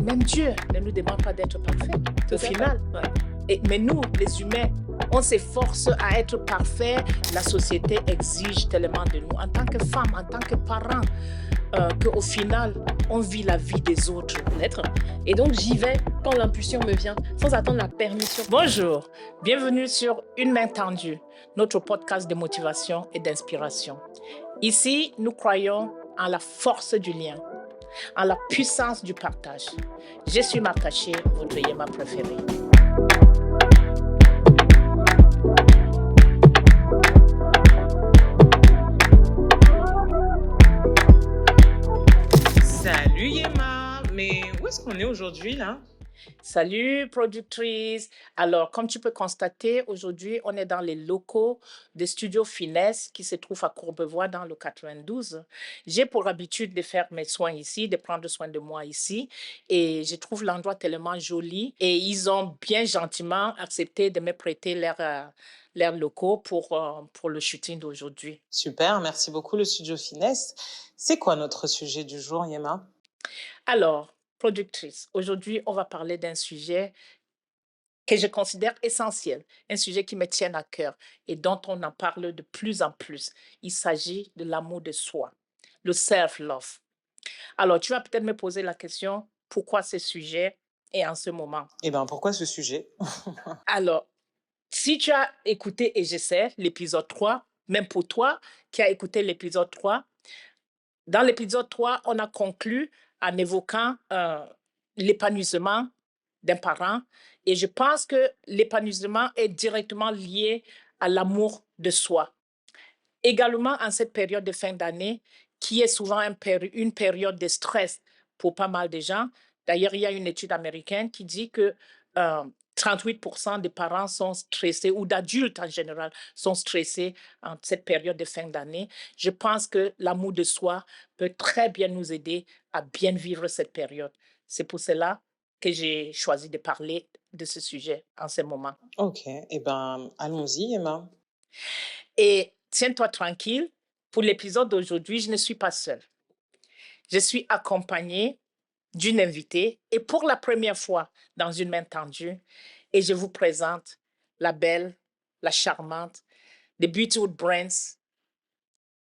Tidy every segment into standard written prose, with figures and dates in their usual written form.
Même Dieu ne nous demande pas d'être parfaits, Tout au à fait. final. Ouais. Mais nous, les humains, on s'efforce à être parfaits. La société exige tellement de nous, en tant que femmes, en tant que parents, qu'au final, on vit la vie des autres. Connaître. Et donc, j'y vais quand l'impulsion me vient, sans attendre la permission. Bonjour, bienvenue sur Une main tendue, notre podcast de motivation et d'inspiration. Ici, nous croyons en la force du lien, en la puissance du partage. Je suis Martha Shea, votre Yema préférée. Salut Yema, mais où est-ce qu'on est aujourd'hui là? Salut, productrice. Alors, comme tu peux constater, aujourd'hui, on est dans les locaux des studios Finesse qui se trouvent à Courbevoie dans le 92. J'ai pour habitude de faire mes soins ici, de prendre soin de moi ici. Et je trouve l'endroit tellement joli. Et ils ont bien gentiment accepté de me prêter leurs locaux pour le shooting d'aujourd'hui. Super, merci beaucoup le studio Finesse. C'est quoi notre sujet du jour Yema? Alors, productrice, aujourd'hui, on va parler d'un sujet que je considère essentiel, un sujet qui me tient à cœur et dont on en parle de plus en plus. Il s'agit de l'amour de soi, le self-love. Alors, tu vas peut-être me poser la question, pourquoi ce sujet et en ce moment? Eh bien, pourquoi ce sujet? Alors, si tu as écouté, et je sais, l'épisode 3, même pour toi qui as écouté l'épisode 3, dans l'épisode 3, on a conclu en évoquant l'épanouissement d'un parent. Et je pense que l'épanouissement est directement lié à l'amour de soi. Également, en cette période de fin d'année, qui est souvent une période de stress pour pas mal de gens. D'ailleurs, il y a une étude américaine qui dit que 38% des parents sont stressés ou d'adultes en général sont stressés en cette période de fin d'année. Je pense que l'amour de soi peut très bien nous aider à bien vivre cette période. C'est pour cela que j'ai choisi de parler de ce sujet en ce moment. Ok, eh bien, allons-y Yema. Et tiens-toi tranquille, pour l'épisode d'aujourd'hui, je ne suis pas seule. Je suis accompagnée d'une invitée et pour la première fois dans Une main tendue, et je vous présente la belle, la charmante, the Beautywood Brands,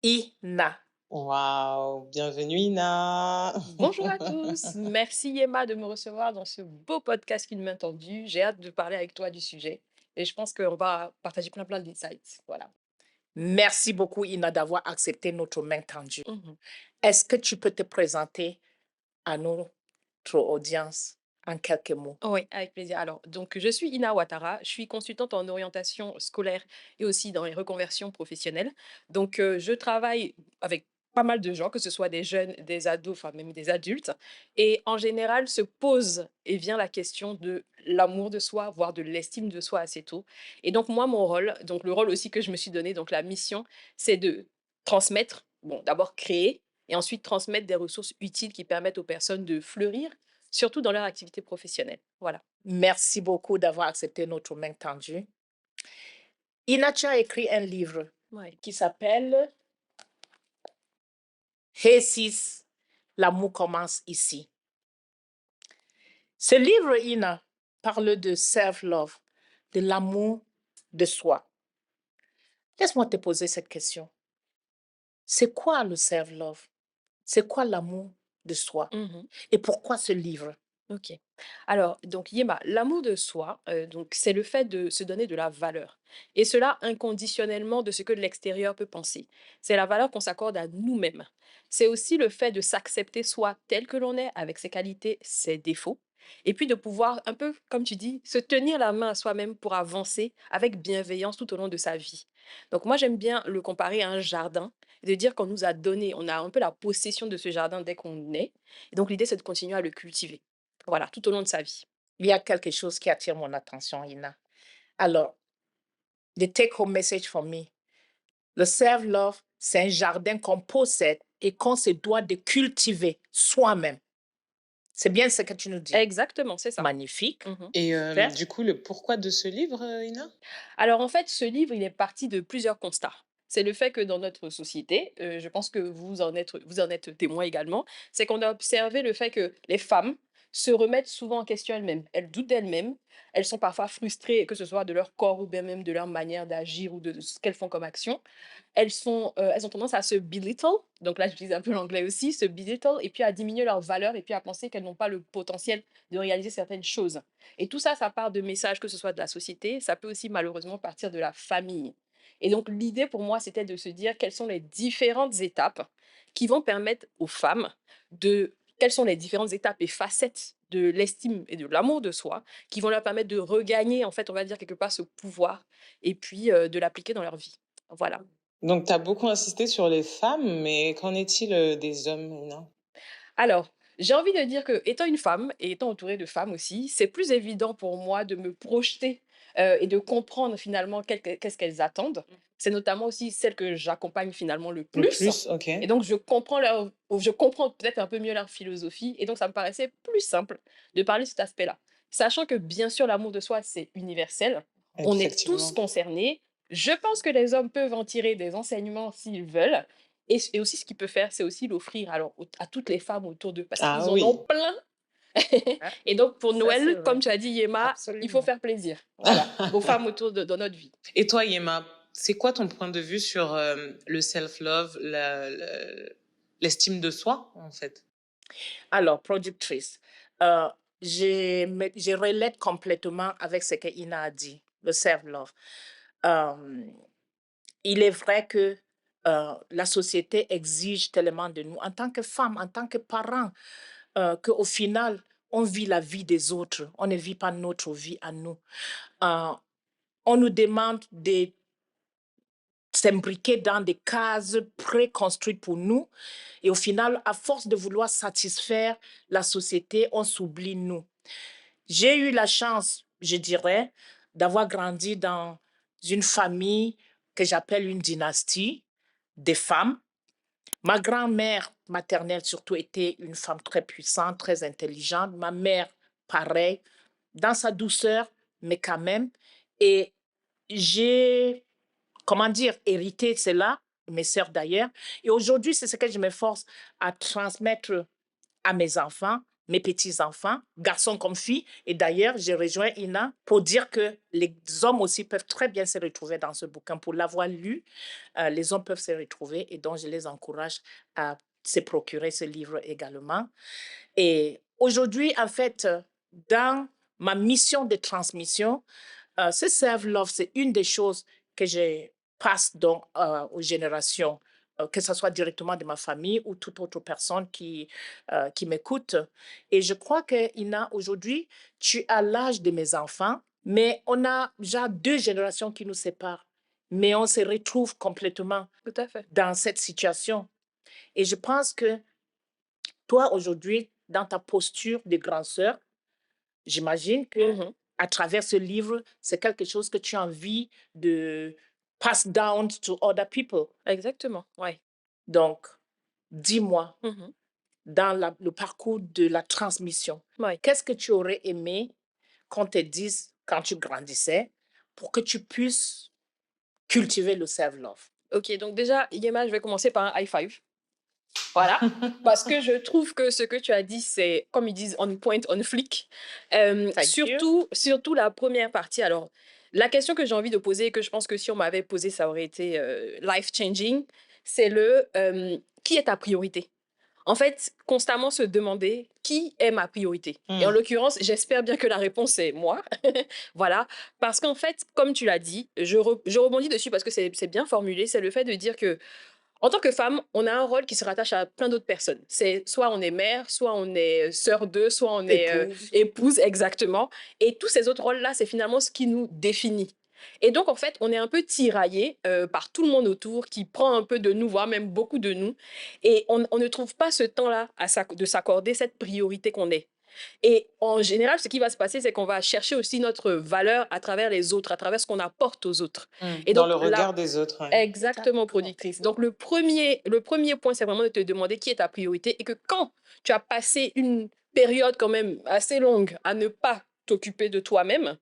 Ina. Waouh, bienvenue Ina. Bonjour à tous. Merci Yema de me recevoir dans ce beau podcast qui m'a entendu. J'ai hâte de parler avec toi du sujet. Et je pense qu'on va partager plein d'insights. Voilà. Merci beaucoup, Ina, d'avoir accepté notre main tendue. Mhm. Est-ce que tu peux te présenter à notre audience en quelques mots? Oui, avec plaisir. Alors, donc, je suis Ina Ouattara, je suis consultante en orientation scolaire et aussi dans les reconversions professionnelles. Donc, je travaille avec pas mal de gens, que ce soit des jeunes, des ados, enfin même des adultes. Et en général, se pose et vient la question de l'amour de soi, voire de l'estime de soi assez tôt. Et donc, moi, mon rôle, donc le rôle aussi que je me suis donné, donc la mission, c'est de transmettre, bon, d'abord créer et ensuite transmettre des ressources utiles qui permettent aux personnes de fleurir surtout dans leur activité professionnelle. Voilà. Merci beaucoup d'avoir accepté notre main tendue. Ina, tu as écrit un livre Ouais. qui s'appelle Hey sis, l'amour commence ici. Ce livre, Ina, parle de self-love, de l'amour de soi. Laisse-moi te poser cette question. C'est quoi le self-love? C'est quoi l'amour de soi? Mmh. Et pourquoi ce livre? OK. Alors, donc Yéma, l'amour de soi, donc c'est le fait de se donner de la valeur et cela inconditionnellement de ce que l'extérieur peut penser. C'est la valeur qu'on s'accorde à nous-mêmes. C'est aussi le fait de s'accepter soi tel que l'on est, avec ses qualités, ses défauts et puis de pouvoir un peu, comme tu dis, se tenir la main à soi-même pour avancer avec bienveillance tout au long de sa vie. Donc moi, j'aime bien le comparer à un jardin et de dire qu'on nous a donné, on a un peu la possession de ce jardin dès qu'on naît et donc l'idée, c'est de continuer à le cultiver. Voilà, tout au long de sa vie. Il y a quelque chose qui attire mon attention, Ina. Alors, the take-home message for me. Le self-love, c'est un jardin qu'on possède et qu'on se doit de cultiver soi-même. C'est bien ce que tu nous dis. Exactement, c'est ça. Magnifique. Mmh. Et Super. du coup, le pourquoi de ce livre, Ina? Alors en fait, ce livre, il est parti de plusieurs constats. C'est le fait que dans notre société, je pense que vous en êtes témoin également, c'est qu'on a observé le fait que les femmes se remettent souvent en question elles-mêmes. Elles doutent d'elles-mêmes, elles sont parfois frustrées, que ce soit de leur corps ou bien même de leur manière d'agir ou de ce qu'elles font comme action. Elles ont tendance à se belittle, donc là j'utilise un peu l'anglais aussi, se belittle et puis à diminuer leur valeur et puis à penser qu'elles n'ont pas le potentiel de réaliser certaines choses. Et tout ça, ça part de messages, que ce soit de la société, ça peut aussi malheureusement partir de la famille. Et donc l'idée pour moi, c'était de se dire quelles sont les différentes étapes qui vont permettre aux femmes quelles sont les différentes étapes et facettes de l'estime et de l'amour de soi qui vont leur permettre de regagner, en fait, on va dire quelque part ce pouvoir et puis de l'appliquer dans leur vie. Voilà. Donc, tu as beaucoup insisté sur les femmes, mais qu'en est-il des hommes, Nina? Alors, j'ai envie de dire que, étant une femme et étant entourée de femmes aussi, c'est plus évident pour moi de me projeter et de comprendre finalement qu'est-ce qu'elles attendent. C'est notamment aussi celles que j'accompagne finalement le Le plus. plus, ok. Et donc, je comprends peut-être un peu mieux leur philosophie. Et donc, ça me paraissait plus simple de parler de cet aspect-là. Sachant que, bien sûr, l'amour de soi, c'est universel. On est tous Effectivement. concernés. Je pense que les hommes peuvent en tirer des enseignements s'ils veulent. Et aussi, ce qu'il peut faire, c'est aussi l'offrir alors à toutes les femmes autour d'eux, parce Ah qu'ils en ont oui. plein. Hein? Et donc, pour Ça, c'est Noël, comme vrai. tu as dit, Yema, il faut Absolument. faire plaisir. Voilà, aux femmes autour de dans notre vie. Et toi, Yema, c'est quoi ton point de vue sur le self-love, l'estime de soi, en fait? Alors, productrice, je relate complètement avec ce que Ina a dit, le self-love. Euh, il est vrai que la société exige tellement de nous, en tant que femme, en tant que parents, qu'au final, on vit la vie des autres, on ne vit pas notre vie à nous. Euh, on nous demande de s'imbriquer dans des cases préconstruites pour nous. Et au final, à force de vouloir satisfaire la société, on s'oublie nous. J'ai eu la chance, je dirais, d'avoir grandi dans une famille que j'appelle une dynastie des femmes. Ma grand-mère maternelle surtout était une femme très puissante, très intelligente. Ma mère, pareil, dans sa douceur, mais quand même. Et j'ai, comment dire, hérité cela, mes sœurs d'ailleurs. Et aujourd'hui, c'est ce que je m'efforce à transmettre à mes enfants, mes petits-enfants, garçons comme filles. Et d'ailleurs, j'ai rejoint Ina pour dire que les hommes aussi peuvent très bien se retrouver dans ce bouquin. Pour l'avoir lu, les hommes peuvent se retrouver et donc je les encourage à se procurer ce livre également. Et aujourd'hui, en fait, dans ma mission de transmission, ce self-love, c'est une des choses que je passe donc aux générations, que ce soit directement de ma famille ou toute autre personne qui m'écoute. Et je crois que, Ina, aujourd'hui, tu as l'âge de mes enfants, mais on a déjà 2 générations qui nous séparent. Mais on se retrouve complètement Tout à fait. dans cette situation. Et je pense que toi, aujourd'hui, dans ta posture de grande sœur, j'imagine que Mhm. à travers ce livre, c'est quelque chose que tu as envie de pass down to other people. Exactement, ouais. Donc, dis-moi, Mhm. dans le parcours de la transmission, Ouais. qu'est-ce que tu aurais aimé qu'on te dise quand tu grandissais pour que tu puisses cultiver le self-love? Ok, donc déjà, Yema, je vais commencer par un high five. Voilà, parce que je trouve que ce que tu as dit, c'est, comme ils disent, on point, on flic. Thank you. Surtout la première partie. Alors, la question que j'ai envie de poser, et que je pense que si on m'avait posé, ça aurait été life-changing, c'est qui est ta priorité? En fait, constamment se demander qui est ma priorité. Et en l'occurrence, j'espère bien que la réponse est moi. Voilà, parce qu'en fait, comme tu l'as dit, je rebondis dessus parce que c'est bien formulé, c'est le fait de dire que en tant que femme, on a un rôle qui se rattache à plein d'autres personnes. C'est soit on est mère, soit on est sœur d'eux, soit on est Épouse. épouse, exactement. Et tous ces autres rôles-là, c'est finalement ce qui nous définit. Et donc, en fait, on est un peu tiraillé par tout le monde autour qui prend un peu de nous, voire même beaucoup de nous. Et on ne trouve pas ce temps-là de s'accorder cette priorité qu'on est. Et en général, ce qui va se passer, c'est qu'on va chercher aussi notre valeur à travers les autres, à travers ce qu'on apporte aux autres. Et Dans donc, le regard des autres. Ouais. exactement, productrice. Donc, le premier point, c'est vraiment de te demander qui est ta priorité et que quand tu as passé une période quand même assez longue à ne pas t'occuper de toi-même,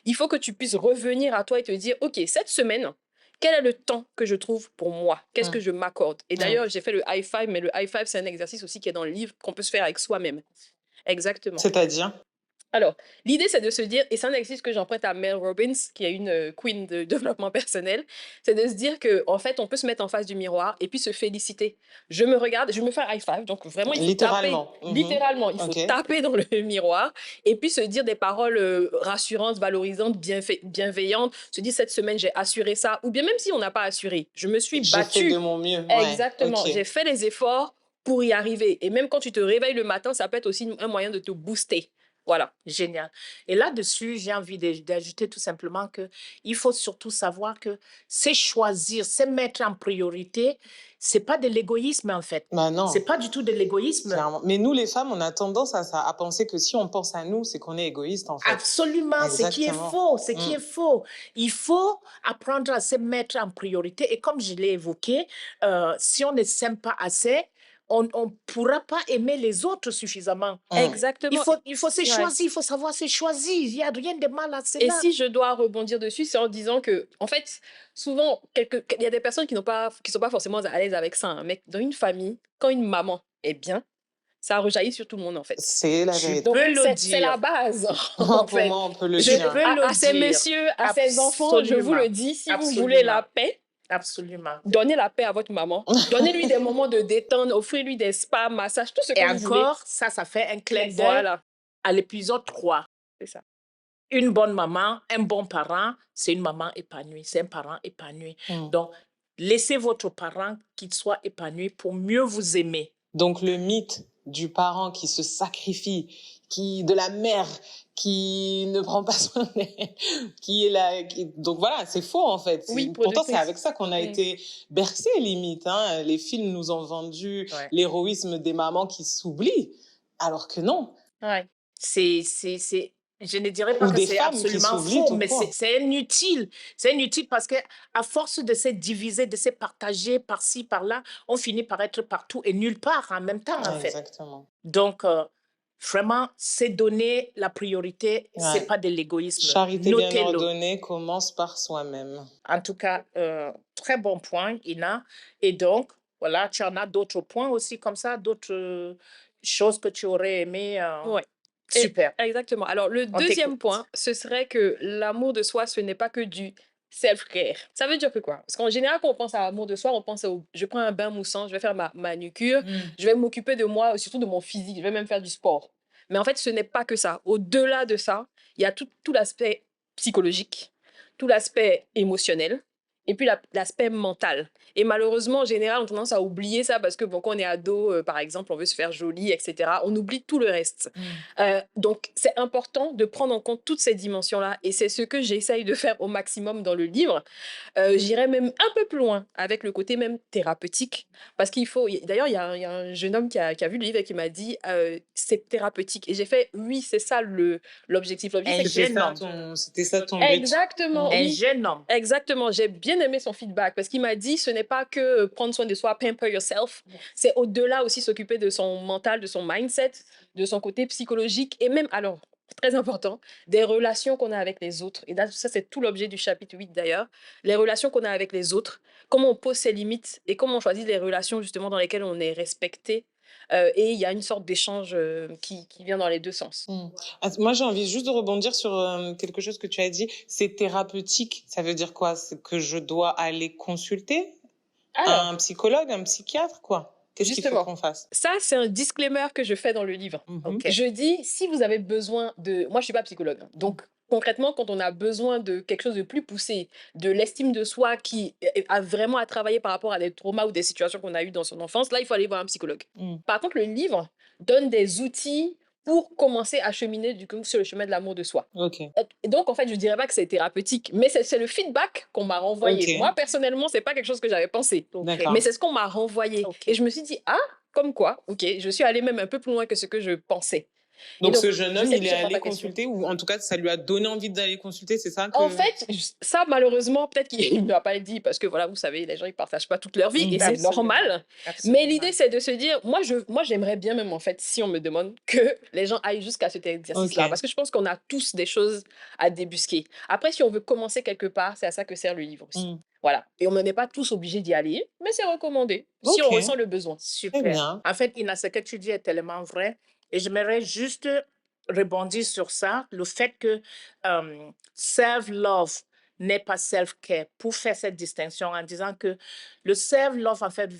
il faut que tu puisses revenir à toi et te dire, OK, cette semaine, quel est le temps que je trouve pour moi? Qu'est-ce que je m'accorde? Et d'ailleurs, j'ai fait le high five, mais le high five, c'est un exercice aussi qui est dans le livre qu'on peut se faire avec soi-même. Exactement. C'est-à-dire? Alors, l'idée, c'est de se dire, et c'est un exercice que j'emprunte à Mel Robbins, qui est une queen de développement personnel, c'est de se dire que en fait, on peut se mettre en face du miroir et puis se féliciter. Je me regarde, je me fais un high five, donc vraiment, il faut taper, Littéralement. littéralement, il faut Ok. taper dans le miroir et puis se dire des paroles rassurantes, valorisantes, bienveillantes, se dire cette semaine, j'ai assuré ça, ou bien même si on n'a pas assuré, je me suis J'ai fait de battue. mon mieux. Ouais. Exactement, Ok. j'ai fait les efforts pour y arriver. Et même quand tu te réveilles le matin, ça peut être aussi un moyen de te booster. Voilà. Génial. Et là-dessus, j'ai envie d'ajouter tout simplement que il faut surtout savoir que c'est choisir, c'est mettre en priorité. C'est pas de l'égoïsme en fait. Bah C'est non, pas du tout de l'égoïsme. clairement. Mais nous, les femmes, on a tendance à ça, à penser que si on pense à nous, c'est qu'on est égoïste, en fait. Absolument, c'est qui est Exactement. faux, c'est qui Mm. est faux. Il faut apprendre à se mettre en priorité. Et comme je l'ai évoqué, si on ne s'aime pas assez, on ne pourra pas aimer les autres suffisamment. Mm. Exactement. Il faut se Ouais. choisir, il faut savoir se choisir. Il n'y a rien de mal à Et cela. si je dois rebondir dessus, c'est en disant que, en fait, souvent, il y a des personnes qui sont pas forcément à l'aise avec ça, hein, mais dans une famille, quand une maman est bien, ça rejaillit sur tout le monde, en fait. C'est la Tu vérité. Donc, peux le c'est la dire. base, en Pour fait. moi, on peut le Je dire. peux le À ces dire. messieurs, à ces enfants, je vous Absolument. le dis, si vous voulez la Absolument. paix, Absolument. donnez la paix à votre maman. Donnez-lui des moments de détente, offrez-lui des spas, massages, tout ce Et que vous voulez. encore, ça fait un clin d'œil Voilà, à l'épisode 3. c'est ça. Une bonne maman, un bon parent, c'est une maman épanouie, c'est un parent épanoui. Mm. Donc, laissez votre parent qu'il soit épanoui pour mieux vous aimer. Donc, le mythe du parent qui se sacrifie, de la mère qui ne prend pas soin d'elle, qui est là, donc voilà, c'est faux en fait. Oui, Pourtant, c'est productrice. avec ça qu'on a Mm. été bercés limite. Hein. Les films nous ont vendu Ouais. l'héroïsme des mamans qui s'oublient, alors que non. Ouais. Je ne dirais pas Ou que des c'est femmes qui absolument s'oublient faux, tout mais court. c'est inutile. C'est inutile parce que à force de se diviser, de se partager par-ci, par-là, on finit par être partout et nulle part en même temps, en fait. Exactement. Donc, vraiment, c'est donner la priorité, c'est Ouais. pas de l'égoïsme. Charité bien Notez-le. ordonnée commence par soi-même. En tout cas, très bon point, Ina. Et donc, voilà, tu en as d'autres points aussi comme ça, d'autres choses que tu aurais aimé. Ouais. Super. Exactement. Alors, le deuxième t'écoute. point, ce serait que l'amour de soi, ce n'est pas que du self-care. Ça veut dire que quoi? Parce qu'en général, quand on pense à l'amour de soi, on pense je prends un bain moussant, je vais faire ma manucure, je vais m'occuper de moi, surtout de mon physique, je vais même faire du sport. Mais en fait, ce n'est pas que ça. Au-delà de ça, il y a tout l'aspect psychologique, tout l'aspect émotionnel, et puis l'aspect mental. Et malheureusement, en général, on a tendance à oublier ça parce que bon, quand on est ado, par exemple, on veut se faire joli, etc., on oublie tout le reste. Donc, c'est important de prendre en compte toutes ces dimensions-là. Et c'est ce que j'essaye de faire au maximum dans le livre. J'irai même un peu plus loin avec le côté même thérapeutique. Parce qu'il faut... D'ailleurs, il y a un jeune homme qui a vu le livre et qui m'a dit c'est thérapeutique. Et j'ai fait oui, c'est ça l'objectif. Un L'objectif, c'est jeune homme. C'était ça ton but. exactement, Un oui. jeune homme. Exactement, j'ai bien aimé son feedback parce qu'il m'a dit ce n'est pas que prendre soin de soi, pamper yourself, c'est au-delà aussi s'occuper de son mental, de son mindset, de son côté psychologique et même, alors, très important, des relations qu'on a avec les autres. Et là, ça, c'est tout l'objet du chapitre 8 d'ailleurs, les relations qu'on a avec les autres, comment on pose ses limites et comment on choisit les relations justement dans lesquelles on est respecté. Et il y a une sorte d'échange qui vient dans les deux sens. Moi, j'ai envie juste de rebondir sur quelque chose que tu as dit. C'est thérapeutique. Ça veut dire quoi? C'est que je dois aller consulter Alors, un psychologue, un psychiatre, quoi? Qu'est-ce qu'il faut justement, qu'on fasse? ça, c'est un disclaimer que je fais dans le livre. Ok. Je dis, si vous avez besoin de... Moi, je suis pas psychologue. Hein. Donc, concrètement, quand on a besoin de quelque chose de plus poussé, de l'estime de soi qui a vraiment à travailler par rapport à des traumas ou des situations qu'on a eues dans son enfance, là, il faut aller voir un psychologue. Par contre, le livre donne des outils pour commencer à cheminer du coup sur le chemin de l'amour de soi. Ok. Et donc, en fait, je dirais pas que c'est thérapeutique, mais c'est le feedback qu'on m'a renvoyé. Ok. Moi, personnellement, c'est pas quelque chose que j'avais pensé. D'accord. Mais c'est ce qu'on m'a renvoyé. Ok. Et je me suis dit, ah, comme quoi, ok, je suis allée même un peu plus loin que ce que je pensais. Donc, donc, ce jeune je homme, sais il que est je prends allé ta question. consulter, ou en tout cas, ça lui a donné envie d'aller consulter, c'est ça que... En fait, ça, malheureusement, peut-être qu'il ne m'a pas dit parce que, voilà, vous savez, les gens, ils partagent pas toute leur vie et c'est Absolument. normal. Absolument. Mais l'idée, c'est de se dire, moi, j'aimerais bien même, en fait, si on me demande, que les gens aillent jusqu'à cet exercice-là. Ok. Parce que je pense qu'on a tous des choses à débusquer. Après, si on veut commencer quelque part, c'est à ça que sert le livre aussi. Voilà. Et on n'en est pas tous obligés d'y aller, mais c'est recommandé si on Ok. ressent le besoin. Très Super. bien. En fait, Ina, ce que tu dis est tellement vrai. Et j'aimerais juste rebondir sur ça, le fait que self-love n'est pas self-care, pour faire cette distinction en disant que le self-love, en fait,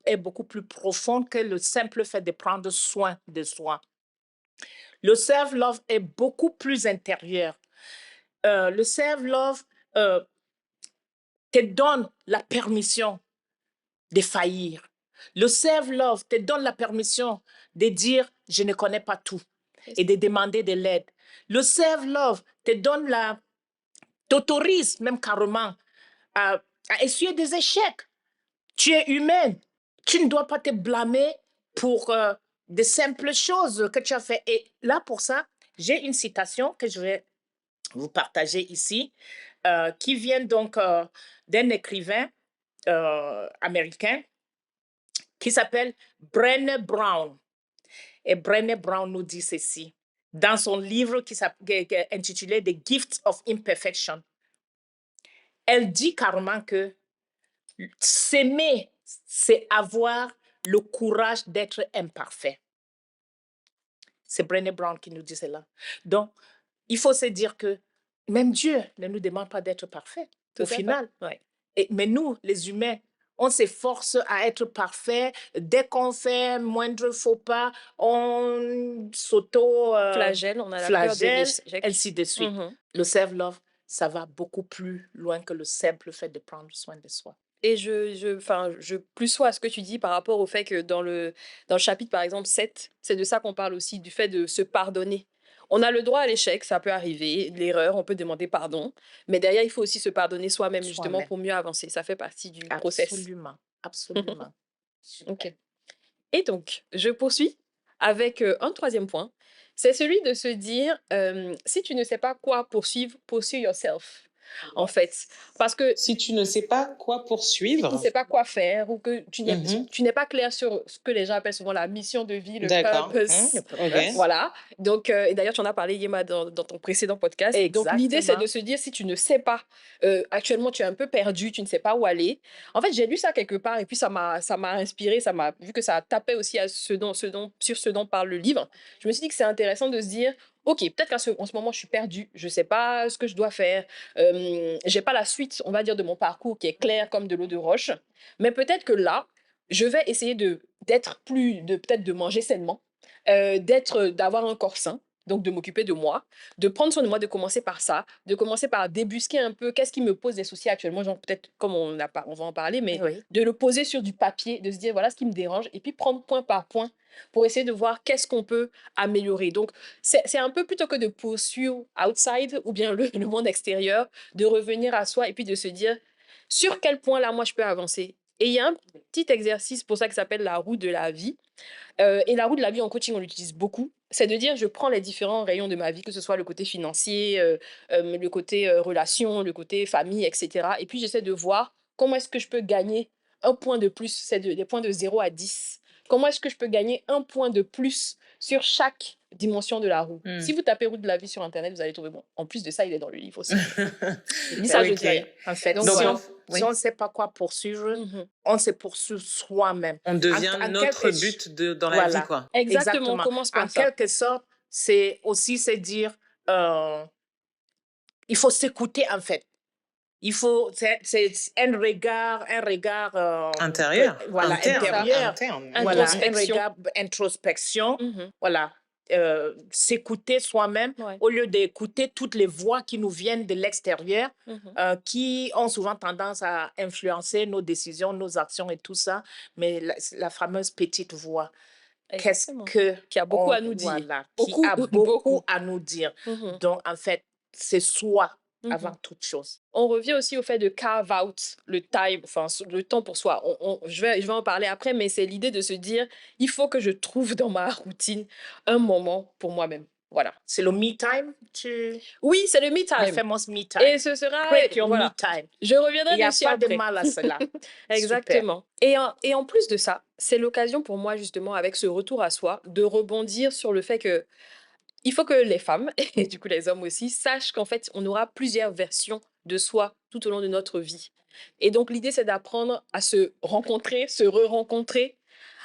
est beaucoup plus profond que le simple fait de prendre soin de soi. Le self-love est beaucoup plus intérieur. Le self-love te donne la permission de faillir. Le self-love te donne la permission de dire « je ne connais pas tout » et de demander de l'aide. Le self-love t'autorise même carrément à essuyer des échecs. Tu es humaine. Tu ne dois pas te blâmer pour de simples choses que tu as fait. Et là, pour ça, j'ai une citation que je vais vous partager ici, qui vient donc d'un écrivain américain qui s'appelle Brené Brown. Et Brené Brown nous dit ceci dans son livre qui est intitulé The Gift of Imperfection. Elle dit carrément que s'aimer, c'est avoir le courage d'être imparfait. C'est Brené Brown qui nous dit cela. Donc, il faut se dire que même Dieu ne nous demande pas d'être parfait au final. Ouais. Mais nous, les humains, on s'efforce à être parfait. Dès qu'on fait moindre faux pas, on Flagelle, on a la peur de l'échec. ainsi de suite. Le self-love, ça va beaucoup plus loin que le simple fait de prendre soin de soi. Et je plus sois à ce que tu dis par rapport au fait que dans le chapitre, par exemple, 7, c'est de ça qu'on parle aussi, du fait de se pardonner. On a le droit à l'échec, ça peut arriver, l'erreur, on peut demander pardon, mais derrière, il faut aussi se pardonner soi-même, justement, pour mieux avancer. Ça fait partie du process. Absolument, absolument. Ok. Et donc, je poursuis avec un troisième point. C'est celui de se dire, si tu ne sais pas quoi poursuivre, pursue yourself. En fait, parce que si tu ne sais pas quoi poursuivre, si tu ne sais pas quoi faire ou que tu n'es pas clair sur ce que les gens appellent souvent la mission de vie, le purpose. Voilà. Donc, et d'ailleurs, tu en as parlé, Yema, dans ton précédent podcast. Exactement. Donc, l'idée, c'est de se dire, si tu ne sais pas, actuellement, tu es un peu perdu, tu ne sais pas où aller. En fait, j'ai lu ça quelque part et puis ça m'a inspiré, vu que ça tapait aussi à sur ce dont parle le livre. Je me suis dit que c'est intéressant de se dire, ok, peut-être qu'en ce moment, je suis perdue, je ne sais pas ce que je dois faire, je n'ai pas la suite, on va dire, de mon parcours qui est clair comme de l'eau de roche, mais peut-être que là, je vais essayer peut-être de manger sainement, d'avoir un corps sain, donc de m'occuper de moi, de prendre soin de moi, de commencer par ça, de commencer par débusquer un peu qu'est-ce qui me pose des soucis actuellement, genre peut-être comme on va en parler, mais de le poser sur du papier, de se dire voilà ce qui me dérange, et puis prendre point par point pour essayer de voir qu'est-ce qu'on peut améliorer. Donc, c'est un peu plutôt que de poursuivre outside ou bien le monde extérieur, de revenir à soi et puis de se dire sur quel point là, moi, je peux avancer. Et il y a un petit exercice pour ça qui s'appelle la roue de la vie. Et la roue de la vie en coaching, on l'utilise beaucoup. C'est de dire, je prends les différents rayons de ma vie, que ce soit le côté financier, le côté relation, le côté famille, etc. Et puis, j'essaie de voir comment est-ce que je peux gagner un point de plus. C'est des points de 0 à 10. Comment est-ce que je peux gagner un point de plus sur chaque dimension de la roue? Si vous tapez roue de la vie sur Internet, vous allez trouver, bon, en plus de ça, il est dans le livre aussi. Dis ça, je dis rien. En fait, Donc, si on ne sait pas quoi poursuivre, on se poursuit soi-même. On devient notre but dans la vie, quoi. Exactement, on commence par ça. En quelque sorte, c'est aussi se dire, il faut s'écouter, en fait. Il faut, c'est un regard intérieur. Voilà, intérieur. Voilà, un regard introspection. Voilà. S'écouter soi-même au lieu d'écouter toutes les voix qui nous viennent de l'extérieur, qui ont souvent tendance à influencer nos décisions, nos actions et tout ça. Mais la fameuse petite voix, qui a beaucoup à nous dire. Voilà, qui a beaucoup à nous dire. Donc, en fait, c'est soi avant toute chose. On revient aussi au fait de carve out le temps pour soi. Je vais en parler après, mais c'est l'idée de se dire, il faut que je trouve dans ma routine un moment pour moi-même. Voilà. C'est le me time? Oui, c'est le me time. Le fameux me time. Et ce sera... Create your me time. Je reviendrai dessus après. Il n'y a pas de mal à cela. Exactement. Et en plus de ça, c'est l'occasion pour moi, justement, avec ce retour à soi, de rebondir sur le fait que il faut que les femmes, et du coup les hommes aussi, sachent qu'en fait, on aura plusieurs versions de soi tout au long de notre vie. Et donc, l'idée, c'est d'apprendre à se rencontrer, se re-rencontrer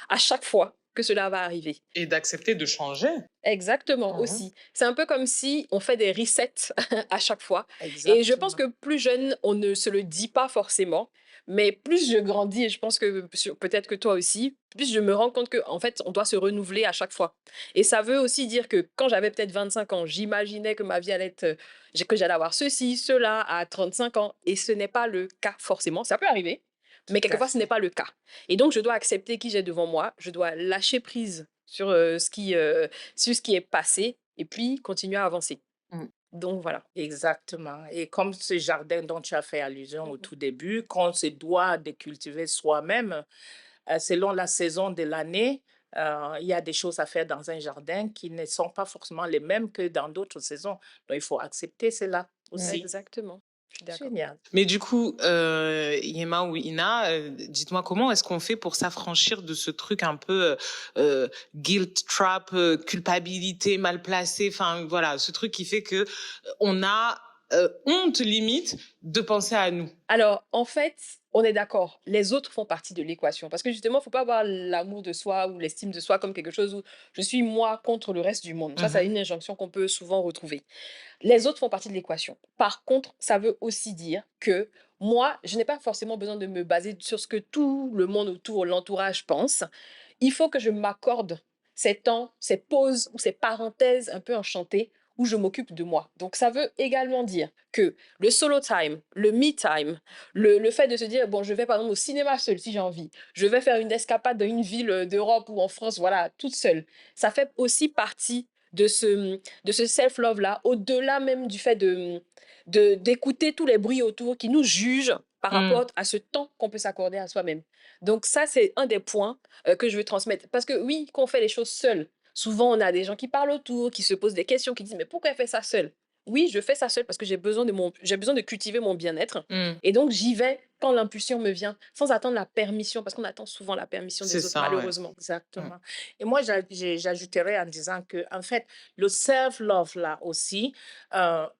à chaque fois. que cela va arriver. Et d'accepter de changer. Exactement, Mhm. aussi. C'est un peu comme si on fait des resets à chaque fois. Et je pense Exactement. que plus jeune, on ne se le dit pas forcément, mais plus je grandis, et je pense que peut-être que toi aussi, plus je me rends compte que en fait, on doit se renouveler à chaque fois. Et ça veut aussi dire que quand j'avais peut-être 25 ans, j'imaginais que ma vie allait être, que j'allais avoir ceci, cela à 35 ans, et ce n'est pas le cas forcément. Ça peut arriver, mais Tout à quelquefois ce n'est fait. pas le cas. Et donc, je dois accepter qui j'ai devant moi, je dois lâcher prise sur ce qui est passé et puis continuer à avancer. Mm. Donc voilà. Exactement. Et comme ce jardin dont tu as fait allusion au Mhm. tout début, qu'on se doit de cultiver soi-même, selon la saison de l'année, il y a des choses à faire dans un jardin qui ne sont pas forcément les mêmes que dans d'autres saisons. Donc, il faut accepter cela aussi. Exactement. Je suis d'accord. Génial. Mais du coup, Yema ou Ina, dites-moi comment est-ce qu'on fait pour s'affranchir de ce truc un peu guilt trap, culpabilité mal placée, enfin voilà, ce truc qui fait que on a honte limite de penser à nous. Alors, en fait, on est d'accord. Les autres font partie de l'équation. Parce que justement, il ne faut pas voir l'amour de soi ou l'estime de soi comme quelque chose où je suis moi contre le reste du monde. Ça, c'est Mhm. une injonction qu'on peut souvent retrouver. Les autres font partie de l'équation. Par contre, ça veut aussi dire que moi, je n'ai pas forcément besoin de me baser sur ce que tout le monde autour, l'entourage pense. Il faut que je m'accorde ces temps, ces pauses ou ces parenthèses un peu enchantées où je m'occupe de moi. Donc ça veut également dire que le solo time, le me time, le fait de se dire, bon, je vais par exemple au cinéma seul si j'ai envie, je vais faire une escapade dans une ville d'Europe ou en France, voilà, toute seule. Ça fait aussi partie de ce self-love-là, au-delà même du fait d'écouter tous les bruits autour qui nous jugent par Mm. rapport à ce temps qu'on peut s'accorder à soi-même. Donc ça, c'est un des points que je veux transmettre. Parce que oui, quand on fait les choses seul, souvent on a des gens qui parlent autour, qui se posent des questions, qui disent, mais pourquoi elle fait ça seule? Oui, je fais ça seule parce que j'ai besoin de cultiver mon bien-être. Mm. Et donc, j'y vais quand l'impulsion me vient, sans attendre la permission, parce qu'on attend souvent la permission C'est des autres, ça, ouais. malheureusement. Mm. Exactement. Et moi, j'ajouterais en disant que, en fait, le self-love, là aussi,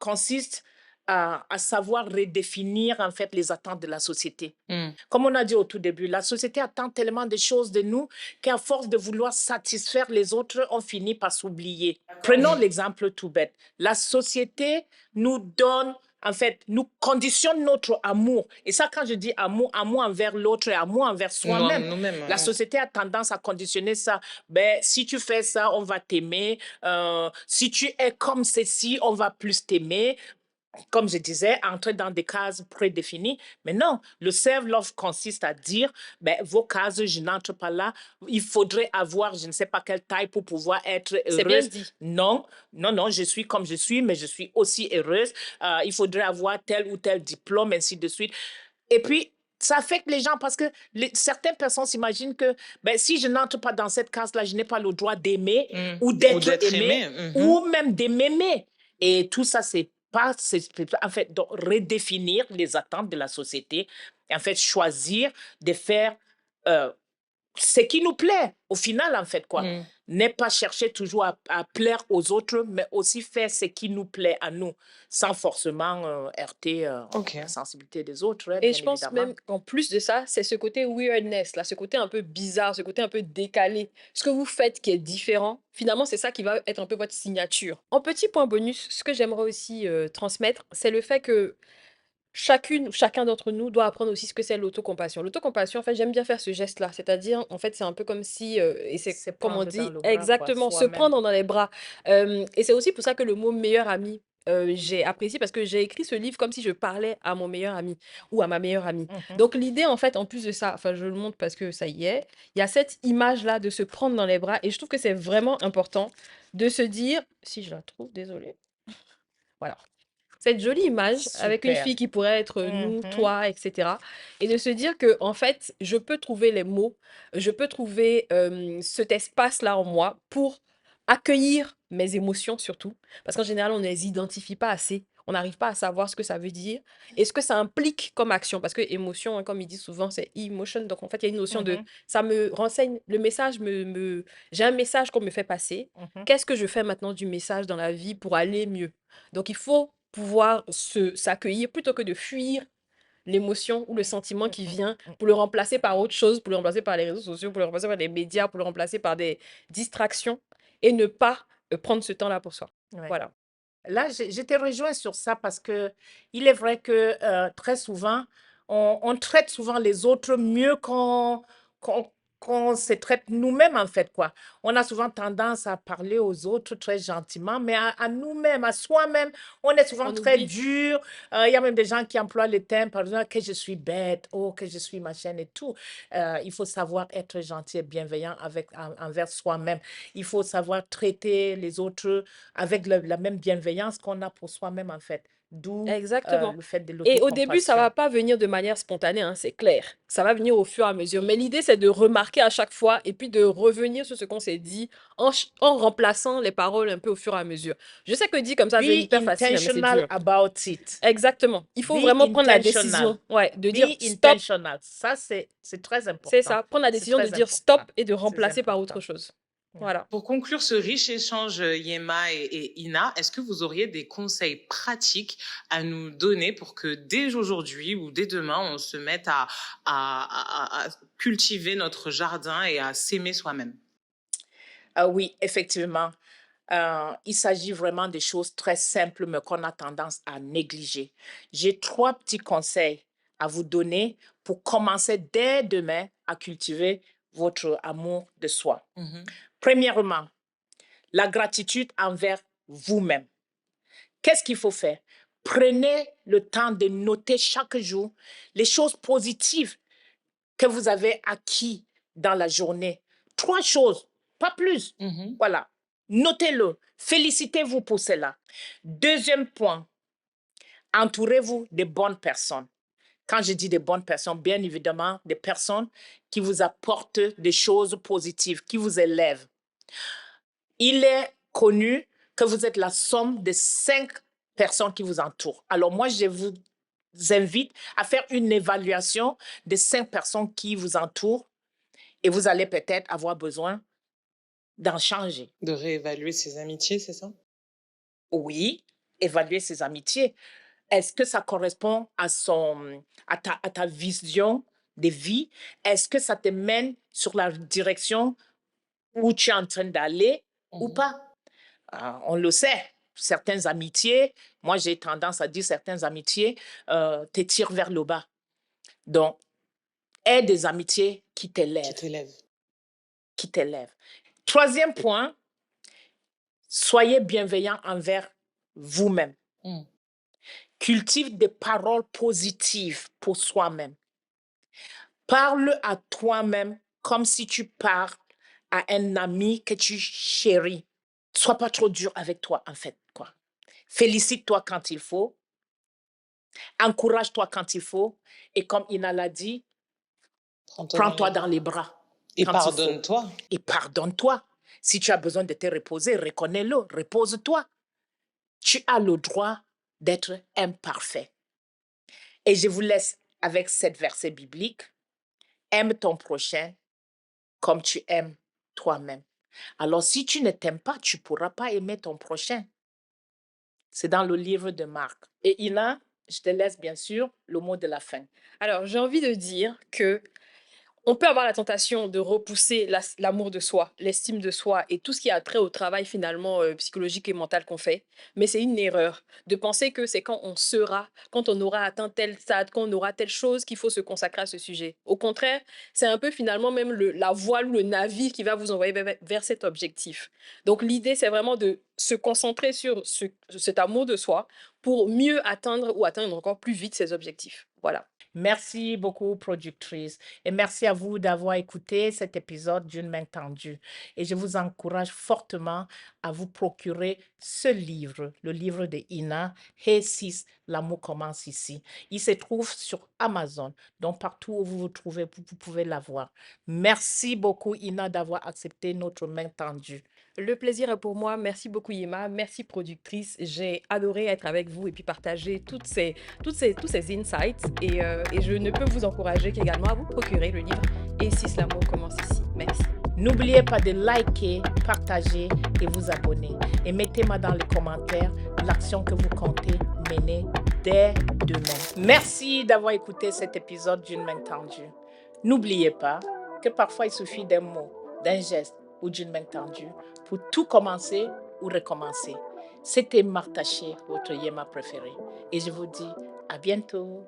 consiste à savoir redéfinir, en fait, les attentes de la société. Mm. Comme on a dit au tout début, la société attend tellement de choses de nous qu'à force de vouloir satisfaire les autres, on finit par s'oublier. Prenons l'exemple tout bête. La société nous donne, en fait, nous conditionne notre amour. Et ça, quand je dis amour, amour envers l'autre et amour envers soi-même. Nous-mêmes. La société a tendance à conditionner ça. Ben, si tu fais ça, on va t'aimer. Si tu es comme ceci, on va plus t'aimer. Comme je disais, entrer dans des cases prédéfinies. Mais non, le self-love consiste à dire, ben, vos cases, je n'entre pas là. Il faudrait avoir je ne sais pas quelle taille pour pouvoir être C'est bien heureuse. dit. Non, non, non, je suis comme je suis, mais je suis aussi heureuse. Il faudrait avoir tel ou tel diplôme, ainsi de suite. Et puis, ça affecte les gens parce que certaines personnes s'imaginent que ben, si je n'entre pas dans cette case-là, je n'ai pas le droit d'aimer Mm. ou Ou d'être d'être aimé aimé. Mhm. ou même de m'aimer. Et tout ça, c'est pas, en fait, donc, redéfinir les attentes de la société, en fait, choisir de faire euh, ce qui nous plaît, au final, en fait, quoi. Mm. N'est pas chercher toujours à plaire aux autres, mais aussi faire ce qui nous plaît à nous, sans forcément heurter Ok. la sensibilité des autres, hein, Et bien je pense évidemment. même qu'en plus de ça, c'est ce côté weirdness, là, ce côté un peu bizarre, ce côté un peu décalé. Ce que vous faites qui est différent, finalement, c'est ça qui va être un peu votre signature. En petit point bonus, ce que j'aimerais aussi transmettre, c'est le fait que chacune ou chacun d'entre nous doit apprendre aussi ce que c'est l'autocompassion. L'autocompassion, en fait, j'aime bien faire ce geste-là, c'est-à-dire, en fait, c'est un peu comme si, et c'est C'est comme on prendre dans dit le bras, quoi, exactement, se soi-même. prendre dans les bras. Et c'est aussi pour ça que le mot meilleur ami, j'ai apprécié parce que j'ai écrit ce livre comme si je parlais à mon meilleur ami ou à ma meilleure amie. Mhm. Donc l'idée, en fait, en plus de ça, enfin, je le montre parce que ça y est, il y a cette image-là de se prendre dans les bras et je trouve que c'est vraiment important de se dire, si je la trouve, désolée, voilà, cette jolie image avec une Super. fille qui pourrait être nous, Mhm. toi, etc. Et de se dire que, en fait, je peux trouver les mots, je peux trouver cet espace-là en moi pour accueillir mes émotions surtout. Parce qu'en général, on ne les identifie pas assez. On n'arrive pas à savoir ce que ça veut dire et ce que ça implique comme action. Parce que émotion, hein, comme il dit souvent, c'est emotion. Donc, en fait, il y a une notion de... Mhm. Ça me renseigne, le message J'ai un message qu'on me fait passer. Mhm. Qu'est-ce que je fais maintenant du message dans la vie pour aller mieux? Donc, il faut pouvoir s'accueillir plutôt que de fuir l'émotion ou le sentiment qui vient, pour le remplacer par autre chose, pour le remplacer par les réseaux sociaux, pour le remplacer par les médias, pour le remplacer par des distractions et ne pas prendre ce temps-là pour soi. Ouais. Voilà. Là, je te rejoins sur ça parce que il est vrai que très souvent, on traite souvent les autres mieux qu'on qu'on se traite nous-mêmes, en fait, quoi. On a souvent tendance à parler aux autres très gentiment, mais à nous-mêmes, à soi-même, on est souvent On très oublie. dur. Il y a même des gens qui emploient le terme, par exemple, que je suis bête, oh, que je suis machin et tout. Il faut savoir être gentil et bienveillant envers soi-même. Il faut savoir traiter les autres avec la même bienveillance qu'on a pour soi-même, en fait. D'où Exactement. le fait de Et au début, ça va l'autocompassion. pas venir de manière spontanée, hein, c'est clair. Ça va venir au fur et à mesure. Mais l'idée, c'est de remarquer à chaque fois et puis de revenir sur ce qu'on s'est dit en remplaçant les paroles un peu au fur et à mesure. Je sais que dit comme ça, c'est Be hyper facile, hein, mais c'est intentional dur. about it. Exactement. Il faut Be vraiment prendre la intentional. décision, ouais, de dire Be stop, intentional. Ça, c'est très c'est important. ça. Prendre la C'est décision de très dire important. stop et de C'est remplacer par important. autre chose. Ouais. Voilà. Pour conclure ce riche échange, Yema et Ina, est-ce que vous auriez des conseils pratiques à nous donner pour que dès aujourd'hui ou dès demain, on se mette à cultiver notre jardin et à s'aimer soi-même? Ah oui, effectivement. Il s'agit vraiment de choses très simples, mais qu'on a tendance à négliger. J'ai 3 petits conseils à vous donner pour commencer dès demain à cultiver votre amour de soi. Mhm. Premièrement, la gratitude envers vous-même. Qu'est-ce qu'il faut faire? Prenez le temps de noter chaque jour les choses positives que vous avez acquis dans la journée. 3 choses, pas plus. Mhm. Voilà. Notez-le. Félicitez-vous pour cela. Deuxième point, entourez-vous de bonnes personnes. Quand je dis de bonnes personnes, bien évidemment, des personnes qui vous apportent des choses positives, qui vous élèvent. Il est connu que vous êtes la somme de 5 personnes qui vous entourent. Alors moi, je vous invite à faire une évaluation des 5 personnes qui vous entourent et vous allez peut-être avoir besoin d'en changer. De réévaluer ses amitiés, c'est ça? Oui, évaluer ses amitiés. Est-ce que ça correspond à ta vision de vie? Est-ce que ça te mène sur la direction où tu es en train d'aller ou Mhm. pas? On le sait, certaines amitiés, moi j'ai tendance à dire certaines amitiés te tirent vers le bas. Donc, aie des amitiés qui Qui t'élèvent, t'élève. qui t'élèvent. Troisième point, soyez bienveillant envers vous-même. Mm. Cultive des paroles positives pour soi-même. Parle à toi-même comme si tu parles à un ami que tu chéris. Sois pas trop dur avec toi, en fait, quoi. Félicite-toi quand il faut. Encourage-toi quand il faut. Et comme Ina l'a dit, prends-toi dans les bras. Et quand il faut. pardonne-toi. Et pardonne-toi. Si tu as besoin de te reposer, reconnais-le, repose-toi. Tu as le droit d'être imparfait. Et je vous laisse avec cette verset biblique. Aime ton prochain comme tu aimes toi-même. Alors, si tu ne t'aimes pas, tu ne pourras pas aimer ton prochain. C'est dans le livre de Marc. Et Ina, je te laisse bien sûr le mot de la fin. Alors, j'ai envie de dire que on peut avoir la tentation de repousser l'amour de soi, l'estime de soi et tout ce qui a trait au travail finalement psychologique et mental qu'on fait. Mais c'est une erreur de penser que c'est quand quand on aura atteint tel stade, quand on aura telle chose qu'il faut se consacrer à ce sujet. Au contraire, c'est un peu finalement même la voile ou le navire qui va vous envoyer vers cet objectif. Donc l'idée, c'est vraiment de se concentrer sur cet amour de soi pour mieux atteindre ou atteindre encore plus vite ses objectifs. Voilà. Merci beaucoup, productrice. Et merci à vous d'avoir écouté cet épisode d'une main tendue. Et je vous encourage fortement à vous procurer ce livre, le livre de Ina, Hey Sis, l'amour commence ici. Il se trouve sur Amazon. Donc, partout où vous vous trouvez, vous pouvez l'avoir. Merci beaucoup, Ina, d'avoir accepté notre main tendue. Le plaisir est pour moi. Merci beaucoup, Yema. Merci, productrice. J'ai adoré être avec vous et puis partager tous ces insights. Et je ne peux vous encourager qu'également à vous procurer le livre Et si l'amour commence ici. Merci. N'oubliez pas de liker, partager et vous abonner. Et mettez-moi dans les commentaires l'action que vous comptez mener dès demain. Merci d'avoir écouté cet épisode d'une main tendue. N'oubliez pas que parfois il suffit d'un mot, d'un geste ou d'une main tendue pour tout commencer ou recommencer. C'était Martha Shea, votre Yema préférée. Et je vous dis à bientôt.